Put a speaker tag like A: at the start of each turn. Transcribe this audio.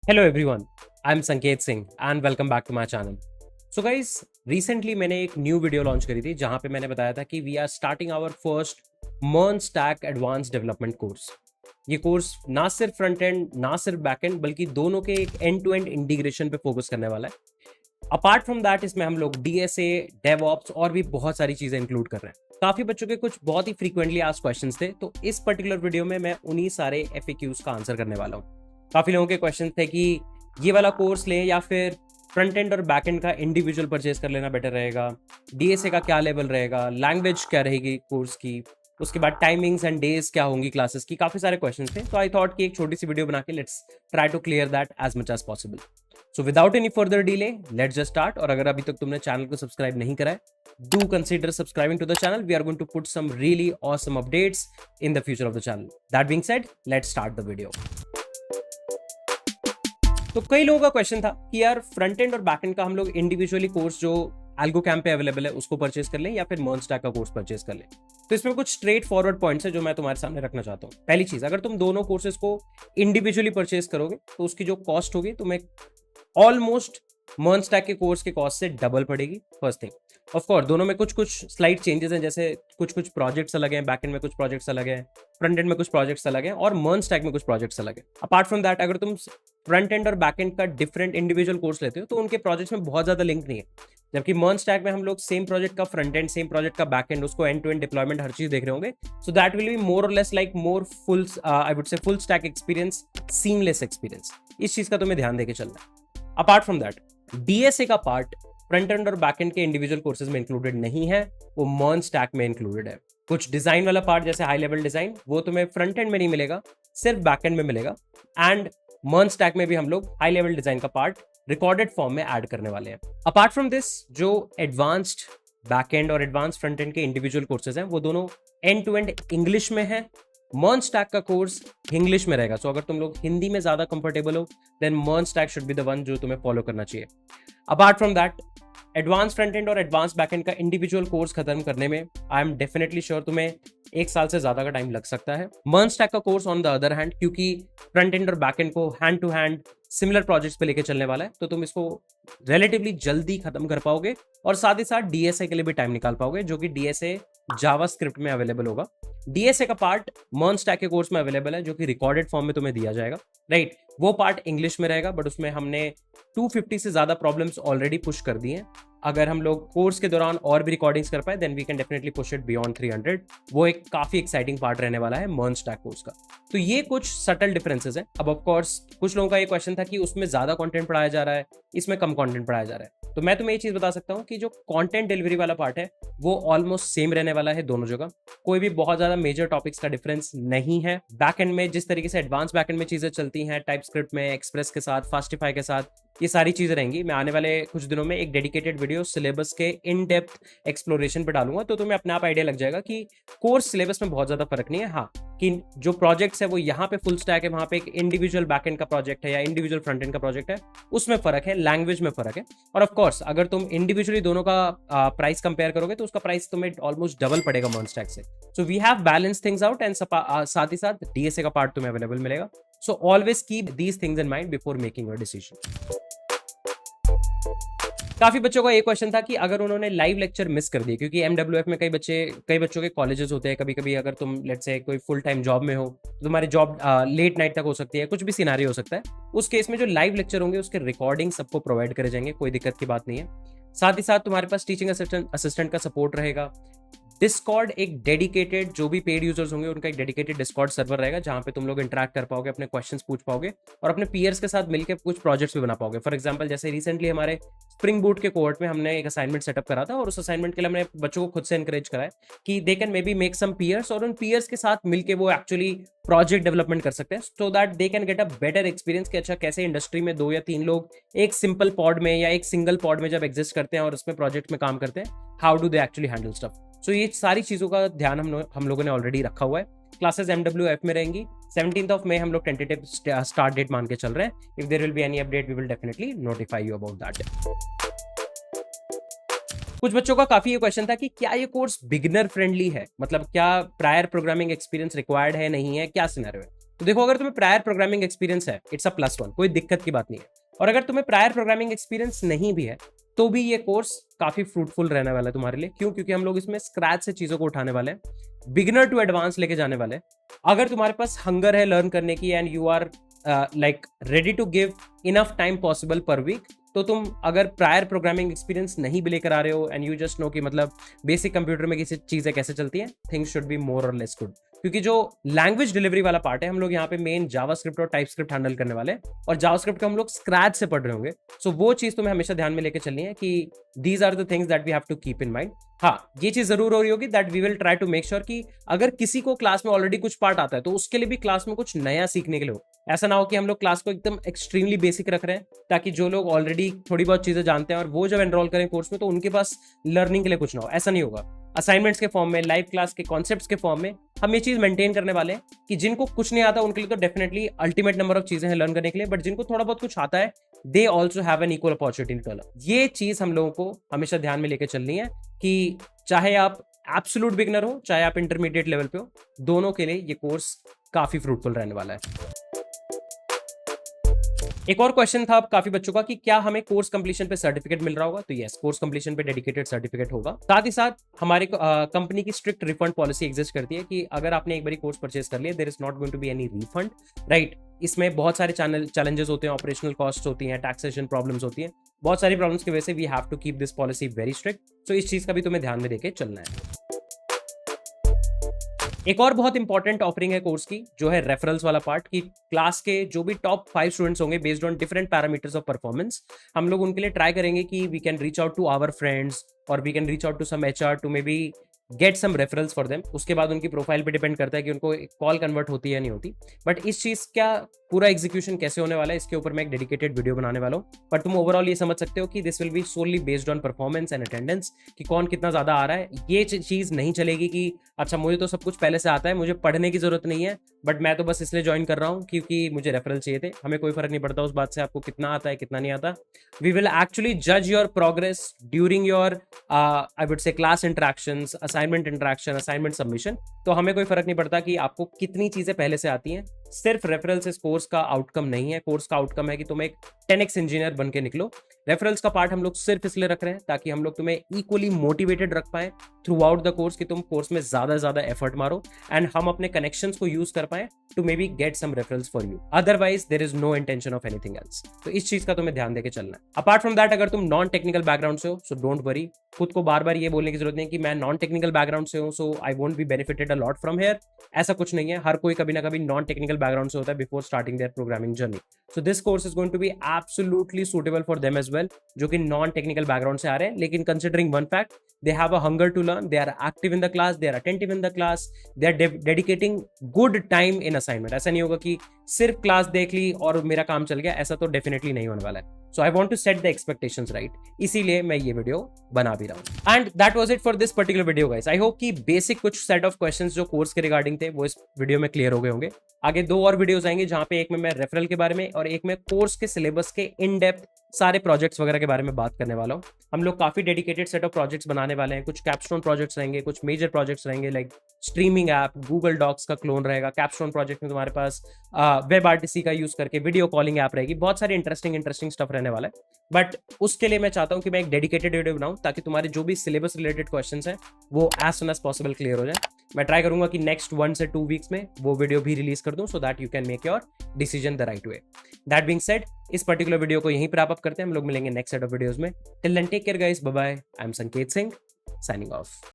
A: Hello everyone, I am Sanket Singh and welcome back to my channel. So guys, recently मैंने एक new video launch करी थी जहां पे मैंने बताया था कि we are starting our first MERN stack advance development course. ये कोर्स ना सिर्फ फ्रंट एंड ना सिर्फ बैक एंड बल्कि दोनों के एक एंड टू एंड इंटीग्रेशन पे फोकस करने वाला है। अपार्ट फ्रॉम दैट इसमें हम लोग डीएसए, डेवऑप्स और भी बहुत सारी चीजें इंक्लूड कर रहे हैं। काफी बच्चों के कुछ बहुत ही फ्रीक्वेंटली आस्क्ड क्वेश्चंस थे, तो इस पर्टिकुलर वीडियो में मैं उन्हीं सारे एफएक्यूज का आंसर करने वाला हूँ। काफी लोगों के क्वेश्चन थे कि ये वाला कोर्स लें या फिर फ्रंट एंड और बैक एंड का इंडिविजुअल परचेज कर लेना बेटर रहेगा, डीएसए का क्या लेवल रहेगा, लैंग्वेज क्या रहेगी कोर्स की, उसके बाद टाइमिंग्स एंड डेज क्या होंगी क्लासेस की। काफी सारे क्वेश्चन थे, तो आई थॉट कि एक छोटी सी वीडियो बना के let's try to clear that as much as possible. So without any further delay let's just start. और अगर अभी तक तुमने चैनल को सब्सक्राइब नहीं करा है, do consider subscribing to the channel. We are going to put some really awesome updates in the future of the channel. That being said, let's start the video. तो कई लोगों का क्वेश्चन था कि यार फ्रंट एंड और back end का हम लोग इंडिविजुअली कोर्स जो एल्गो कैंप पे अवेलेबल है उसको परचेज कर लें या फिर मर्न स्टैक का कोर्स परचेज कर लें। तो इसमें कुछ स्ट्रेट फॉरवर्ड पॉइंट्स है जो मैं तुम्हारे सामने रखना चाहता हूँ। पहली चीज, अगर तुम दोनों कोर्सेज को इंडिविजुअली परचेज करोगे तो उसकी जो कॉस्ट होगी तुम्हें ऑलमोस्ट मर्न स्टैक के कोर्स के कॉस्ट से डबल पड़ेगी। फर्स्ट थिंग, ऑफ कोर्स दोनों में कुछ कुछ स्लाइट चेंजेस हैं, जैसे कुछ कुछ प्रोजेक्ट्स अलग हैं, बैक एंड में कुछ प्रोजेक्ट्स अलग हैं, फ्रंट एंड में कुछ प्रोजेक्ट्स अलग हैं और मर्न स्टैक में कुछ प्रोजेक्ट्स अलग हैं। अपार्ट फ्रॉम दैट, अगर तुम फ्रंट एंड और बैक एंड का डिफरेंट इंडिविजुअल कोर्स लेते हो तो उनके प्रोजेक्ट्स में बहुत ज्यादा लिंक नहीं है। जबकि मर्न स्टैक में हम लोग सेम प्रोजेक्ट का फ्रंट एंड, सेम प्रोजेक्ट का बैक एंड, उसको एंड टू एंड डिप्लॉयमेंट हर चीज देख रहे होंगे। So that will be more और less like more full, I would say full stack experience, seamless experience. इस चीज का तुम्हें ध्यान देके चलना है। अपार्ट फ्रॉम दैट, डीएसए का पार्ट फ्रंट एंड और बैक एंड के इंडिविजुअल कोर्सेज में इंक्लूडेड नहीं है, वो मर्न स्टैक में इंक्लूडेड है। कुछ डिजाइन वाला पार्ट जैसे हाई लेवल डिजाइन वो तुम्हें फ्रंट एंड में नहीं मिलेगा, सिर्फ बैक एंड में मिलेगा। एंड मर्न स्टैक में भी हम लोग हाई लेवल डिजाइन का पार्ट रिकॉर्डेड फॉर्म में ऐड करने वाले हैं। अपार्ट फ्रॉम दिस, जो एडवांस्ड बैक एंड और एडवांस फ्रंट एंड के इंडिविजुअल कोर्सेज हैं वो दोनों एंड टू एंड इंग्लिश में है। मर्न स्टैक का कोर्स इंग्लिश में रहेगा। सो अगर तुम लोग हिंदी में ज्यादा कंफर्टेबल हो then MERN stack should be the one जो तुम्हें फॉलो करना चाहिए। Apart from that, advance front end और एडवांस बैक एंड का इंडिविजुअल कोर्स खत्म करने में आई एम डेफिनेटली श्योर तुम्हें 1 साल से ज्यादा का टाइम लग सकता है। मर्न स्टैक का course on the other hand, क्योंकि फ्रंट एंड और बैक एंड को hand to hand similar projects पे लेके चलने वाला है, तो तुम इसको रिलेटिवली जल्दी खत्म कर पाओगे और साथ ही साथ डीएसए के लिए भी टाइम निकाल पाओगे, जो कि डीएसए जावास्क्रिप्ट में अवेलेबल होगा। डीएसए का पार्ट मर्न स्टैक के कोर्स में अवेलेबल है, जो कि रिकॉर्डेड फॉर्म में तुम्हें दिया जाएगा। राइट, वो पार्ट इंग्लिश में रहेगा, बट उसमें हमने 250 से ज्यादा प्रॉब्लम्स ऑलरेडी पुश कर दिए हैं। अगर हम लोग कोर्स के दौरान और भी रिकॉर्डिंग्स कर पाए then we can definitely push it beyond 300। वो एक काफी एक्साइटिंग पार्ट रहने वाला है मर्न स्टैक कोर्स का। तो ये कुछ सटल डिफरेंसेस हैं। अब ऑफ कोर्स कुछ लोगों का ये क्वेश्चन था कि उसमें ज्यादा कंटेंट पढ़ाया जा रहा है, इसमें कम कंटेंट पढ़ाया जा रहा है। तो मैं तुम्हें ये चीज बता सकता हूँ कि जो कंटेंट डिलीवरी वाला पार्ट है वो ऑलमोस्ट सेम रहने वाला है दोनों जगह। कोई भी बहुत ज्यादा मेजर टॉपिक्स का डिफरेंस नहीं है। बैक एंड में जिस तरीके से एडवांस बैक एंड में चीजें चलती हैं, टाइपस्क्रिप्ट में, एक्सप्रेस के साथ, फास्टिफाई के साथ, ये सारी चीजें रहेंगी। मैं आने वाले कुछ दिनों में एक डेडिकेटेड वीडियो सिलेबस के इन डेप्थ एक्सप्लोरेशन पे डालूंगा, तो तुम्हें अपने आप आइडिया लग जाएगा कि कोर्स सिलेबस में बहुत ज्यादा फर्क नहीं है। हाँ, कि जो प्रोजेक्ट्स है वो यहाँ पे फुल स्टैक है, वहां पे एक इंडिविजुअल बैकएंड का प्रोजेक्ट है या इंडिविजुअल फ्रंट एंड का प्रोजेक्ट है, उसमें फर्क है, लैंग्वेज में फर्क है। और ऑफ कोर्स अगर तुम इंडिविजुअली दोनों का प्राइस कंपेयर करोगे तो उसका प्राइस तुम्हें ऑलमोस्ट डबल पड़ेगा मर्न स्टैक से। So we have balance things out and साथ ही साथ डीएसए का पार्ट तुम्हें अवेलेबल मिलेगा। So always keep these things in mind before making your decision. काफी बच्चों का एक क्वेश्चन था कि अगर उन्होंने लाइव लेक्चर मिस कर दिए, क्योंकि एमडब्ल्यूएफ में कई बच्चों के कॉलेजेस होते हैं, कभी कभी अगर तुम लेट्स से कोई फुल टाइम जॉब में हो तो तुम्हारी जॉब लेट नाइट तक हो सकती है, कुछ भी सिनारियो हो सकता है। उस केस में जो लाइव लेक्चर होंगे उसके रिकॉर्डिंग सबको प्रोवाइड करे जाएंगे, कोई दिक्कत की बात नहीं है। साथ ही साथ तुम्हारे पास टीचिंग असिस्टेंट का सपोर्ट रहेगा। डिस्कॉर्ड एक डेडिकेटेड, जो भी पेड यूजर्स होंगे उनका एक डेडिकेटेड डिस्कॉर्ड सर्वर रहेगा जहां पे तुम लोग इंटरेक्ट कर पाओगे, अपने क्वेश्चंस पूछ पाओगे और अपने पीयर्स के साथ मिलकर कुछ प्रोजेक्ट्स भी बना पाओगे। फॉर एग्जांपल, जैसे रिसेंटली हमारे स्प्रिंग बूट के कोर्ट में हमने एक असाइनमेंट सेटअप करा था और उस असाइनमेंट के लिए हमने बच्चों को खुद से एनकरेज करा है कि they can maybe make some peers, और उन पीयर्स के साथ मिलकर वो एक्चुअली प्रोजेक्ट डेवलपमेंट कर सकते हैं, so that they can get a better experience कि अच्छा कैसे इंडस्ट्री में 2 या 3 लोग एक सिंपल पॉड में या एक सिंगल पॉड में जब एग्जिस्ट करते हैं और उसमें प्रोजेक्ट में काम करते हैं, how do they actually handle stuff. So ये सारी चीजों का ध्यान हम लोगों ने ऑलरेडी रखा हुआ है। क्लासेस एमडब्ल्यूएफ में रहेंगी। 17 मई हम लोग टेंटेटिव स्टार्ट डेट मान के चल रहे हैं। If there will be any update we will definitely notify you about that. कुछ बच्चों का काफी ये क्वेश्चन था कि क्या ये कोर्स बिगिनर फ्रेंडली है, मतलब क्या प्रायर प्रोग्रामिंग एक्सपीरियंस रिक्वायर्ड है, नहीं है, क्या सिनेरियो है। तो देखो, अगर तुम्हें प्रायर प्रोग्रामिंग एक्सपीरियंस है, इट्स अ +1, कोई दिक्कत की बात नहीं है। और अगर तुम्हें प्रायर प्रोग्रामिंग एक्सपीरियंस नहीं भी है तो भी ये कोर्स काफी फ्रूटफुल रहने वाला है तुम्हारे लिए। क्यों? क्योंकि हम लोग इसमें स्क्रैच से चीजों को उठाने वाले हैं, बिगिनर टू एडवांस लेके जाने वाले हैं। अगर तुम्हारे पास हंगर है लर्न करने की and you are like ready to give enough time possible per week, तो तुम अगर प्रायर प्रोग्रामिंग एक्सपीरियंस नहीं भी लेकर आ रहे हो एंड यू जस्ट नो कि मतलब बेसिक कंप्यूटर में किसी चीजें कैसे चलती हैं, थिंग्स शुड बी मोर और लेस गुड। क्योंकि जो लैंग्वेज डिलीवरी वाला पार्ट है, हम लोग यहाँ पे मेन जावास्क्रिप्ट और टाइपस्क्रिप्ट हैंडल करने वाले हैं, और जावास्क्रिप्ट का हम लोग स्क्रैच से पढ़ रहे होंगे। सो वो चीज तुम्हें हमेशा ध्यान में लेके चलनी है कि these are the things that we have to keep in mind. हाँ, ये चीज जरूर हो रही होगी that we will try to make sure कि अगर किसी को क्लास में ऑलरेडी कुछ पार्ट आता है तो उसके लिए भी क्लास में कुछ नया सीखने के लिए हो। ऐसा ना हो कि हम लोग क्लास को एकदम एक्सट्रीमली बेसिक रख रहे हैं, ताकि जो लोग ऑलरेडी थोड़ी बहुत चीजें जानते हैं और वो जब एनरोल करें कोर्स में तो उनके पास लर्निंग के लिए कुछ ना हो। ऐसा नहीं होगा। असाइनमेंट्स के फॉर्म में, लाइव क्लास के कॉन्सेप्ट्स के फॉर्म में हम ये चीज मेंटेन करने वाले हैं कि जिनको कुछ नहीं आता उनके लिए तो डेफिनेटली अल्टीमेट नंबर ऑफ चीजें हैं लर्न करने के लिए, बट जिनको थोड़ा बहुत कुछ आता है they also have an equal opportunity to learn. ये चीज हम लोगों को हमेशा ध्यान में लेकर चलनी है कि चाहे आप एब्सोल्यूट बिगनर हो, चाहे आप इंटरमीडिएट लेवल पे हो, दोनों के लिए ये कोर्स काफी फ्रूटफुल रहने वाला है। एक और क्वेश्चन था काफी बच्चों का कि क्या हमें कोर्स कंप्लीशन पे सर्टिफिकेट मिल रहा होगा? तो यस, कोर्स कंप्लीशन पे डेडिकेटेड सर्टिफिकेट होगा। साथ ही साथ हमारे कंपनी की स्ट्रिक्ट रिफंड पॉलिसी एग्जिस्ट करती है कि अगर आपने एक बार कोर्स परचेज कर लिया, there is not going to be any refund, right. इसमें बहुत सारे चैलेंजेस होते हैं, ऑपरेशनल कॉस्ट होती हैं, टैक्सेशन प्रॉब्लम्स होती हैं, बहुत सारी प्रॉब्लम्स की वजह से we have to keep this policy very strict. So इस चीज का भी तुम्हें ध्यान में देके चलना है। एक और बहुत इंपॉर्टेंट ऑफरिंग है कोर्स की, जो है रेफरल्स वाला पार्ट, की क्लास के जो भी टॉप 5 स्टूडेंट्स होंगे based on different parameters of performance, हम लोग उनके लिए ट्राई करेंगे कि we can reach out to our friends और we can reach out to some HR to maybe get some referrals for them. उसके बाद उनकी प्रोफाइल पे डिपेंड करता है कि उनको कॉल कन्वर्ट होती है या नहीं होती, बट इस चीज का पूरा एग्जीक्यूशन कैसे होने वाला है इसके ऊपर मैं एक डेडिकेटेड वीडियो बनाने वाला हूँ। बट तुम ओवरऑल ये समझ सकते हो कि this will be solely based on performance and attendance, कि कौन कितना ज्यादा आ रहा है। ये चीज नहीं चलेगी कि अच्छा मुझे तो सब कुछ पहले से आता है, मुझे पढ़ने की जरूरत नहीं है, बट मैं तो बस इसलिए ज्वाइन कर रहा हूँ क्योंकि मुझे रेफरल चाहिए थे। हमें कोई फर्क नहीं पड़ता उस बात से आपको कितना आता है कितना नहीं आता। वी विल एक्चुअली जज your progress during your I would से class interactions, assignment interaction, assignment submission. तो हमें कोई फर्क नहीं पड़ता कि आपको कितनी चीजें पहले से आती हैं। सिर्फ रेफरल्स इस कोर्स का आउटकम नहीं है। कोर्स का आउटकम है कि तुम एक 10x इंजीनियर बन के निकलो। रेफरल्स का पार्ट हम लोग सिर्फ इसलिए रख रहे हैं ताकि हम लोग तुम्हें इक्वली मोटिवेटेड रख पाए थ्रू आउट द कोर्स, कि तुम कोर्स में ज्यादा एफर्ट मारो एंड हम अपने कनेक्शंस को यूज कर पाए to maybe get some referrals for you. Otherwise there is no intention of anything else. तो इस चीज का तुम्हें ध्यान देके चलना है। अपार्ट फ्रॉम दैट, अगर तुम नॉन टेक्निकल बैकग्राउंड से हो सो डोंट वरी। खुद को बार बार ये बोलने की जरूरत नहीं कि मैं नॉन टेक्निकल बैकग्राउंड से हूं so I won't be benefited a lot from here. ऐसा कुछ नहीं है। हर कोई कभी ना कभी नॉन टेक्निकल बैकग्राउंड से होता है before starting their programming journey. So this course is going to be absolutely suitable for them as well, जो कि नॉन टेक्निकल बैकग्राउंड से आ रहे हैं। लेकिन considering one fact, they have a hunger to learn, they are active in the class, they are attentive in the class, they are dedicating good time in assignment। ऐसा नहीं होगा कि सिर्फ class देख ली और मेरा काम चल गया, ऐसा तो डेफिनेटली नहीं होने वाला है। So I want to set the expectations right, इसीलिए मैं ये वीडियो बना भी रहा हूँ। And that was it for this particular video guys. I hope कि बेसिक कुछ सेट ऑफ क्वेश्चंस जो कोर्स के रिगार्डिंग थे वो इस वीडियो में क्लियर हो गए होंगे। आगे 2 और वीडियोस आएंगे जहां पे एक में मैं रेफरल के बारे में और एक में कोर्स के सिलेबस के इन डेप्थ सारे प्रोजेक्ट्स वगैरह के बारे में बात करने वाला हूँ। हम लोग काफी डेडिकेटेड सेट ऑफ प्रोजेक्ट्स बनाने वाले हैं। कुछ कैप्स्टोन प्रोजेक्ट्स रहेंगे, कुछ मेजर प्रोजेक्ट्स रहेंगे like streaming app, Google Docs का क्लोन रहेगा। कैप्स्टोन प्रोजेक्ट में तुम्हारे पास वेब आरटीसी का यूज करके वीडियो कॉलिंग ऐप रहेगी। बहुत सारे इंटरेस्टिंग स्टफ रहने वाला है। बट उसके लिए मैं चाहता हूं कि मैं एक डेडिकेटेड वीडियो बनाऊं ताकि तुम्हारे जो भी सिलेबस रिलेटेड क्वेश्चंस हैं वो as soon as possible clear हो जाए। मैं ट्राई करूंगा कि नेक्स्ट 1 से 2 वीक्स में वो वीडियो भी रिलीज कर दूं so that you can make your decision the right way. That being said, इस पर्टिकुलर वीडियो को यहीं पर रैप अप करते हैं। हम लोग मिलेंगे नेक्स्ट सेट ऑफ वीडियोस में। Till then take care guys, bye bye. I am Sanket Singh signing off.